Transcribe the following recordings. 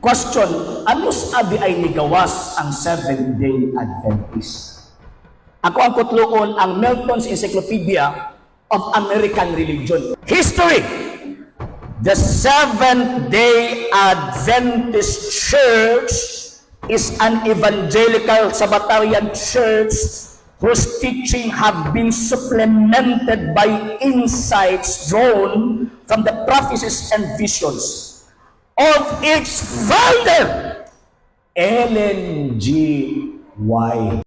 Question, ano sabi ay nigawas ang Seventh-day Adventist? Ako ang kutloon ang Milton's Encyclopedia of American Religion. History. The Seventh-day Adventist Church is an evangelical Sabbatarian church whose teaching have been supplemented by insights drawn from the prophecies and visions of its founder, Ellen G. White.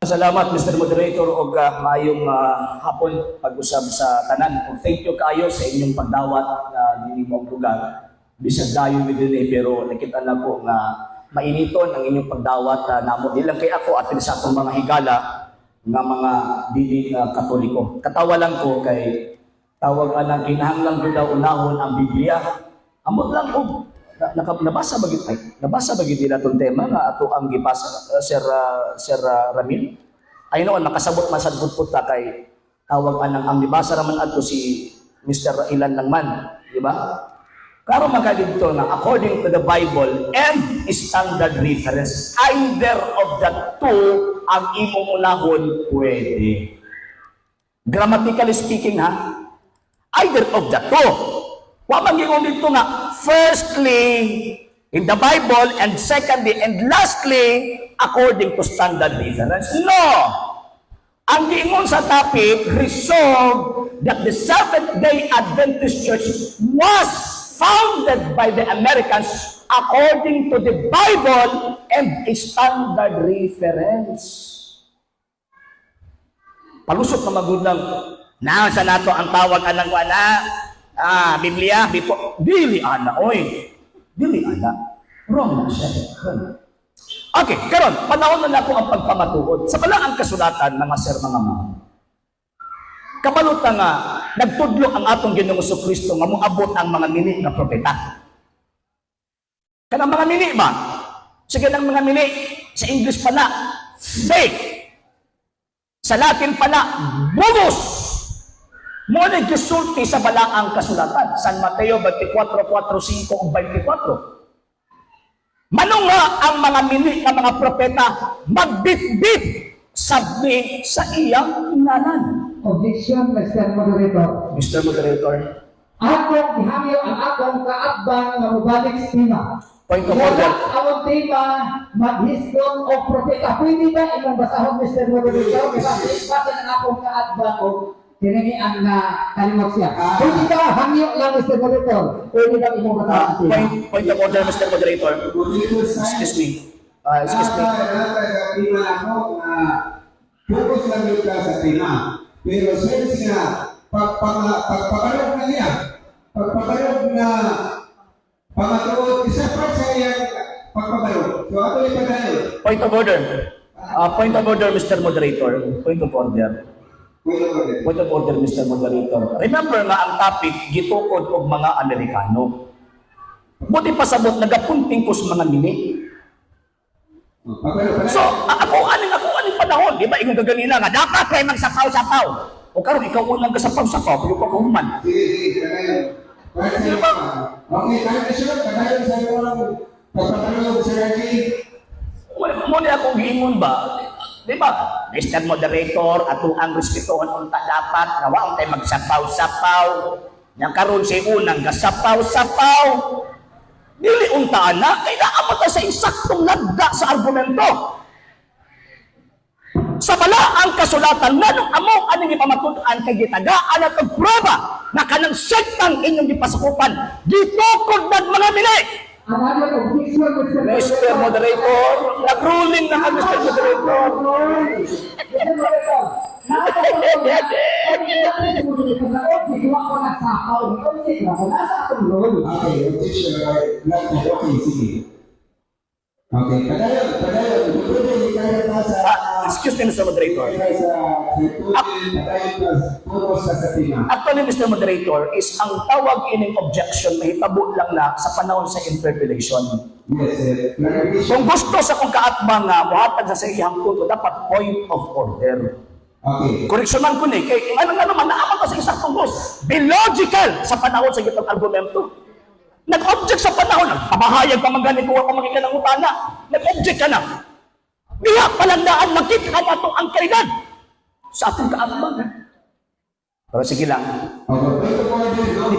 Salamat, Mr. Moderator, o maayong hapon pag-usab sa tanan. O thank you kayo sa inyong pagdawat na dinimong lugar. Bisag dayo with din pero nakita na ko nga mainiton ang inyong pagdawat namo. Di lang kay ako at sa atong mga higala nga mga dili Katoliko. Katawa lang ko kay tawag anang kinahanglan ko daw unahon ang Biblia. Amot lang ko. Nabasa ba gid natong tema nga ato ang gipasa Sir Ramil? I know nakasabot man sad pud ta kay tawag anang ang gibasa raman adto si Mr. Ilan Langman, di ba? Karon magkadto na according to the Bible and standard reference, either of the two ang imong unahon pwede. Grammatically speaking ha, either of the two. Wa man gingon dito nga firstly in the Bible and secondly and lastly according to standard reference. No! Ang giingon sa topic resolved that the Seventh-day Adventist Church was founded by the Americans according to the Bible and a standard reference. Palusot na magudang na sa nato ang tawag anang wala Biblia, dili ana, oy. Dili ana. Wrong na siya. Wrong. Okay, karon panahon na nako ang pagpamatuod. Sa balaang kasulatan, mga sir, mga ma'am. Kabaluta nga, nagtudlo ang atong Ginoong Kristo nga moabot ang mga mini nga propeta. Kanang mga mini ba? Sige ng mga mini, sa English pa na, fake. Sa Latin pa na, bogus. Muna gisulti sa balaang kasulatan. San Mateo 24:4-5 ug 24. Manong nga ang mga mini nga mga propeta magbitbit sabi sa iyang ngalan. Objection, Mr. Moderator. Mr. Moderator. Atong ihangyo ang atong kaabang nga mubalik sa tema. Point of order. Ang tema, maghiskon o propeta. Pwede ba imong basahon, Mr. Moderator? Kasi ang akong kaabang o tinigi ang kalimot siya. Pwede ba hangyo lang, Mr. Moderator? Pwede ba imong basahon sa tema? Point of order, Mr. Moderator. Excuse me. Excuse me. Focus lang yun ka sa tema. Pero since nga, pagpaparog na niya, pagpaparog na pangatuod, isa pa sa iyang pagpaparog. So, ato yung pagkain. Point of order. Point of order, Mr. Moderator. Point of order. Point of order, Mr. Moderator. Remember nga ang topic, gitukod og mga Amerikano. Buti pasabot, nagapunting ko sa mga mini. So, ako aning panahon, di ba? Ingon gaganina nga, dapat kayo magsapaw-sapaw. O karon ikaw unang kasapaw-sapaw, pero pagkahuman. Sige, kanayon. Okay, kahit na siya, kanayon sa ilang pagpaparog sa Raji. Muna akong giingon ba? Di ba? Mr. Moderator, ato ang respetuhan unta dapat, nga waong tayo magsapaw-sapaw. Yang karon si unang gasapaw-sapaw. Dili untaan na, kaya naabot sa eksaktong lagda sa argumento. Sa balaang kasulatan, nanong among aning ipamatunan kay gitagaan at prueba na kanang sektang inyong gipasakupan, gitukod ng mga mili. Mr. Moderator, nag-ruling na ka, Mr. Moderator. Okay, padayon, pwede, hindi kayo nasa... Excuse me, Mr. Moderator. Puro sa tina. Actually, Mr. Moderator, is ang tawag ining objection mahitabo lang na sa panahon sa interpellation. Yes, sir. Clarification. Kung gusto sa kung kaatbang nga, muhatag sa iyang punto, dapat point of order. Okay. Koreksyonan ko ni, kay ano nga naman, naaman ko sa isang tungkos. Be logical sa panahon sa gitong argumento. Nag-object sa panahon, nagpamahayag pa magaling ko, pamagitan ng utana. Nag-object ka na. Diya palandaan, makita na itong ang kaligad sa atong kaatbang. Pero sige lang. Okay, point of order, no?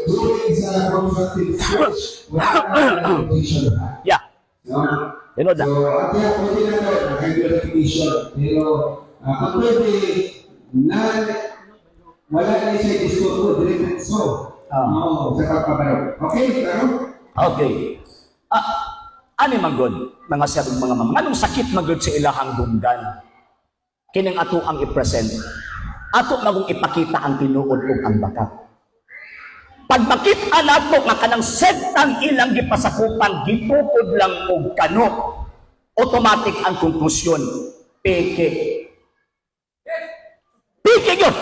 During sa constructive search, wala na clarification. Yeah. No? Tinod na. So, kaya pwede na ito, clarification. Pero, kung pwede, wala na siya disturbo, diretso. Sa pagpaparoon. Okay, klaro? Okay. Ani magod, mga sir, mga mama. Anong sakit magod sa ilahang dunggan? Kining ato ang i-present. Ato na kung ipakita ang tinuod ug ang bakat. Pag makita nato nga kanang sektang ilang gipasakupan, gitukod lang og kano, automatic ang konklusyon, peke. Peke yun!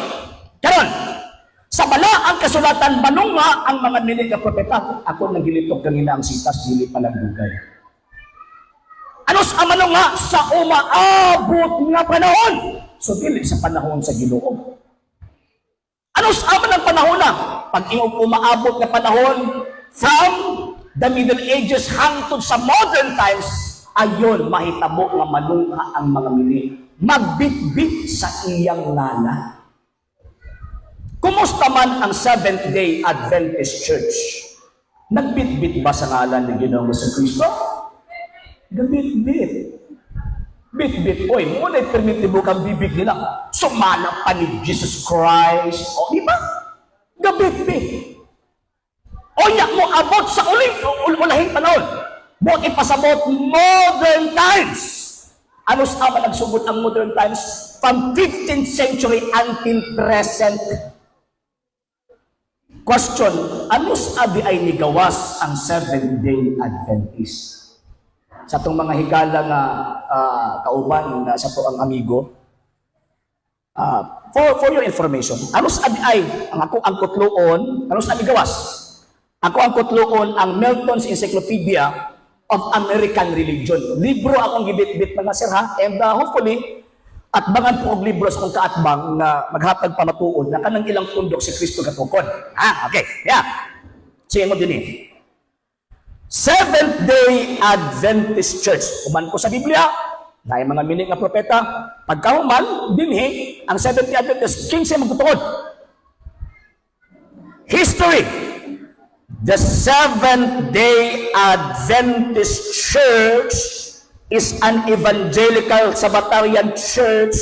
Karon, sa bala ang kasulatan, manunga ang mga nilig na propeta. Ako nang gilitok kanina ang sitas, dili palang dugay. Anos ang manunga sa umaabot nga panahon? So, dili sa panahon sa Ginoo. Anos ang manang panahon na? Pag iyong umaabot nga panahon from the Middle Ages hangtod sa modern times, ayon mahitabo nga manunga ang mga mili. Magbitbit sa iyang ngala. Kumusta man ang Seventh-day Adventist Church? Nagbitbit ba sa ngalan ng Ginoong Kristo? Gabit-bit. Bit-bit. Oy, muna'y permitibo kang bibig nila. Sumala pa ni Jesus Christ. O, di ba? Gabit-bit. O, yak mo abot sa ulahing panahon. Buot ipasabot modern times. Ano sa ama nagsubot ang modern times? From 15th century until present. Question, ano sabi ay nigawas ang Seventh-day Adventist? Sa itong mga higala nga kauban na sa to ang amigo, for your information, ano sabi ay, ako ang kutloon, ano sabi gawas? Ako ang kutloon, ang Milton's Encyclopedia of American Religion. Libro akong gibit-bit mga sir ha, and hopefully, at bangan po og libro sa kong kaatbang na maghatag pa matuod na kanang ilang tundok si Kristo katukon. Okay, yeah. Sige mo din eh. Seventh-day Adventist Church. Kuman ko sa Biblia, na mga mining nga propeta, pagkahuman, dinhi, ang Seventh-day Adventist, king siya magtutuod. History. The Seventh-day Adventist Church is an evangelical Sabbatarian church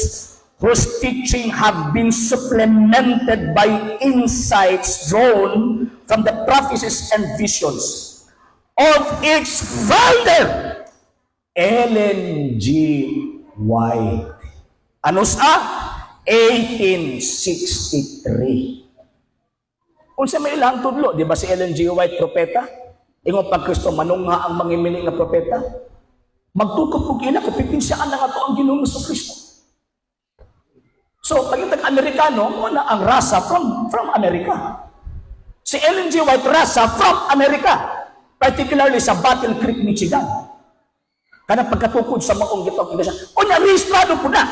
whose teaching have been supplemented by insights drawn from the prophecies and visions of its founder, Ellen G. White. Ano sa? 1863. Kung sa may ilang tudlo, di ba si Ellen G. White, propeta? Ingon pag Kristo, manunga ang mangimili nga propeta. Magtukot po kina, kupipinsaan na nga ito ang Ginoong Kristo. So, pag yung tag-Amerikano, muna ang rasa from America. Si Ellen G. White, rasa from America. Particularly sa Battle Creek, Michigan. Kada pagkatukod sa maong gitong iglesia. O na-rehistrado po na.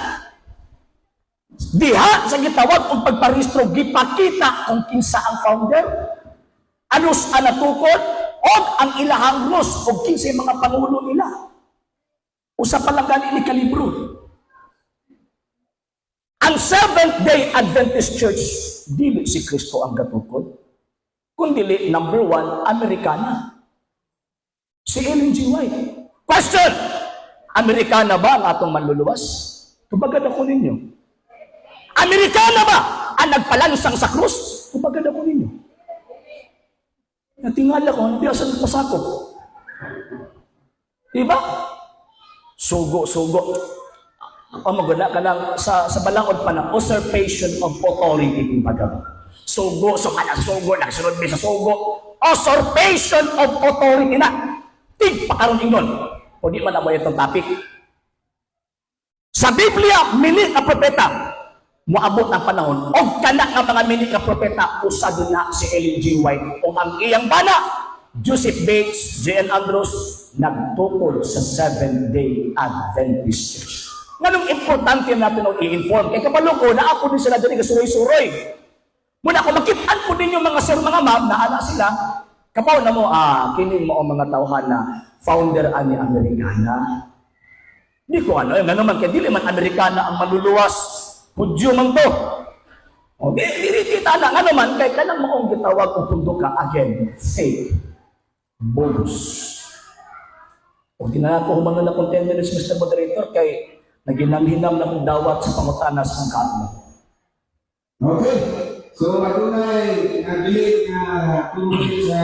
Diha sa gitawag kung pagparehistro, gipakita kung kinsa ang founder. Anus ang natukod, o ang ilahang rus, o kinsa yung mga pangulo nila. Usa pa lang gani ni kalibro. Ang Seventh-day Adventist Church, dili si Kristo ang gatukod, kundi number 1, Amerikana. Si Ellen G. White. Question! Amerikana ba ang atong manluluwas? Tubagad ako ninyo. Amerikana ba ang nagpalansang sa krus? Tubagad ako ninyo. Natingala ko, hindi ako sa pasakop. Diba? Sugo. O maguna ka lang sa balangod pa ng usurpation of authority kung baga. Sugo, nagsunod mi sa sugo. Usurpation of authority na. Tig pakaroon ingon. O di man na mo itong topic. Sa Biblia, mini ka propeta. Moabot ang panahon. O kana nga mga mini ka propeta, usad na si Ellen G. White. O ang iyang bana, Joseph Bates, J.N. Andrews, nagtukol sa Seventh-day Adventist Church. Ganong importante natin ang i-inform. Kaya kabalo ko, na ako din sila dito kasuroy-suroy. Muna ako makitaan po din yung mga sir, mga ma'am, naala sila. Kapaw na mo, kining mo ang mga tauhan na founder ani Amerikana. Di ko ano, yung ano man, kaya dili man Amerikana ang maluluwas. Hudyo man to. O, di kita na, ano man, kaya kanang maong gitawag o pundo ka, again, fake, bogus. O, ginala ko humanga na kung 10 minutes, Mr. Moderator, kay naginam-hinam na mong dawat sa pangutanas ng kaatmo. Okay. So, matunay, nabilig na tumuloy sa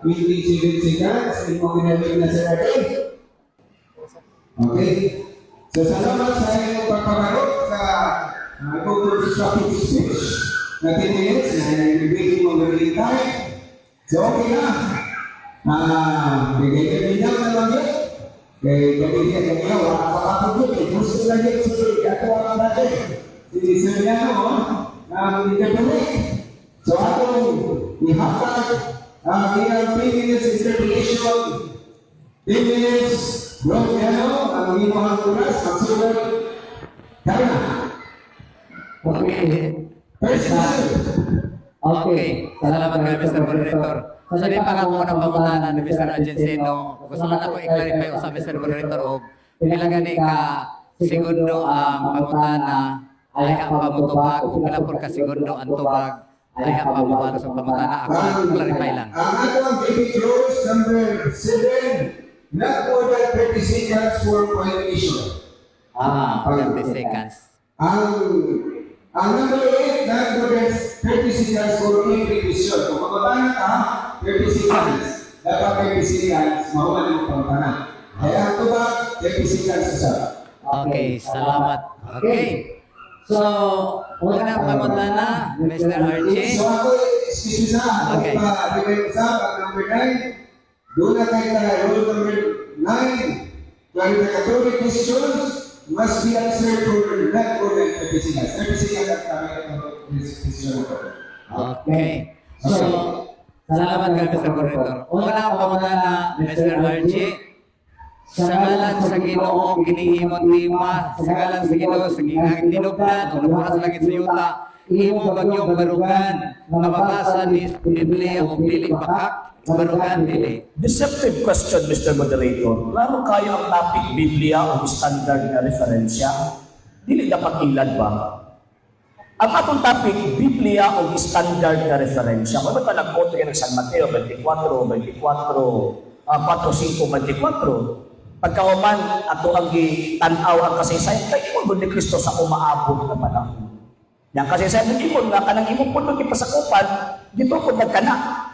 27 seconds, imong ginamit na sa atin. Okay. So, salamat sa inyong pagpamarot sa Google Topic Speech na 10 minutes na nag-break mo ng time. So, okay na. Bigay kami na lang yun. Kaya gamitin ang mga wakapapagod. Gusto lang yun sa ako ang natin. Si Siriano, hindi ka tuloy. So, atong ihapag ang ilang 3 minutes interpretation. 10 minutes, Bro Piano, ang inyong oras, magsulat. Kaya na. Okay. First Okay. Salamat kayo, Mr. Moderator. Sa di pa ka muna pangutanan ni Mr. Agencino, gusto lang ako i-clarify sa Mr. Moderator o pila gani ka segundo ang pangutana ay ang pamutubag, pila por ka segundo ang tubag ay ang pamubalo sa pangutana. Ako clarify lang. Ang atong baby close number 7, not more than 30 seconds for violation. 30 seconds. Ang number 8, not more than 30 seconds for repetition. Kung magpapana ka, 30 seconds. Dapat 30 seconds, mahuman ang pangutana. Kaya ang tubag, 30 seconds isa. Okay, salamat. Okay. So, unang pangutana, Mr. Archie. So ako, excuse me na, Okay. Pag number 9, doon na tayo tayo. Rule number 9, clarificatory questions must be answered for not more than 30 seconds. 30 seconds ang kami ng question. Okay. So, salamat kayo, Mr. Moderator. Unang pangutana, Mr. Archie. Sa ngalan sa Ginoo kinihimon tima, sa ngalan sa Ginoo sa gingang tinubdan, o naburas langit sa yuta, imo bagyong barugan, mababasa ni Biblia o dili bakak, barugan dili. Deceptive question, Mr. Moderator. Klaro kayo ang topic Biblia o standard na referensya? Dili dapat ilad ba? Ang atong topic, Biblia o standard na referensya. Kung ba nag-quote kayo ng San Mateo 24, 24, 4, 5, 24, pagkauman ato ang gitanaw ang kasaysayan kay imong ni Kristo sa umaabot na panahon. Yang kasaysayan ng imong nga kanang imong pud gipasakupan gitukod nagkana.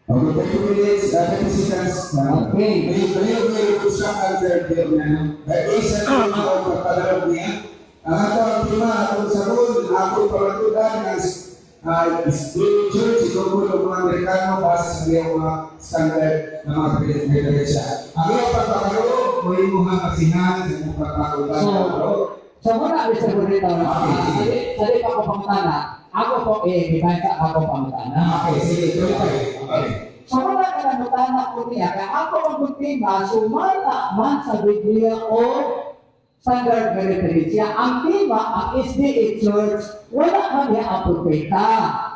Okay, 30 minutes, 30 seconds. Okay. May gusto ang answer there na. Dahil isa na ito ang pagpalarap niya. Ang ato ang tema, atong sabon, ako pagpatudan ng Spirit Church, ito po ng mga Amerikano base sa mga standard ng mga Pilipinesa. Ang iyong pagpapalo, o yung mga kasihan sa mga pagpapatudan. So muna, Mr. Moderator, sa di pa ko pangutana, ako po ibanta ako pangutana. Okay, sige, tuloy tayo. Okay. Sa muna ka pangutana ko niya, kaya ako ang kuntima, sumala man sa Biblia o standard na referensya. Ang tema, ang SDA Church, wala man niya ang propeta.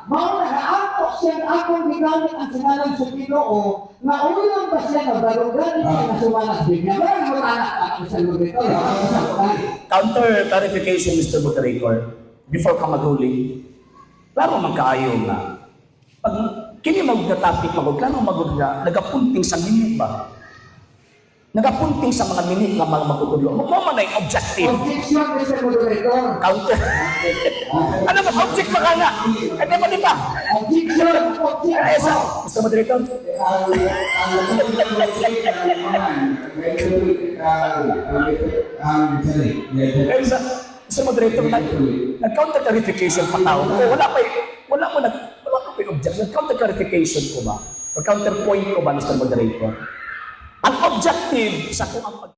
Mauna na ako siya, akong gigamit ang sinalang sa Ginoo, na ulang ba siya na barugan niya na sumalang sa Biblia. Wala mo anak ako sa Moderator. Counter clarification, Mr. Moderator, before ka maghuling. Klaro man kaayo nga. Pag kini mag-topic klaro magudla, nagapunting sa minute ba? Nagapunting sa mga minute nga mga magudlo. Mo man ay objective. Objection, Mr. Moderator. Counter. Ano ba object ba ka nga? Kaya ba di ba? Objection, objection. Kaya sa Mr. Moderator, kaya sa Moderator nag-counter clarification pa tao. Wala mo pa objection. Nag-counter clarification ko ba? Or counterpoint ko ba, Mr. Moderator? Ang objective sa kung ang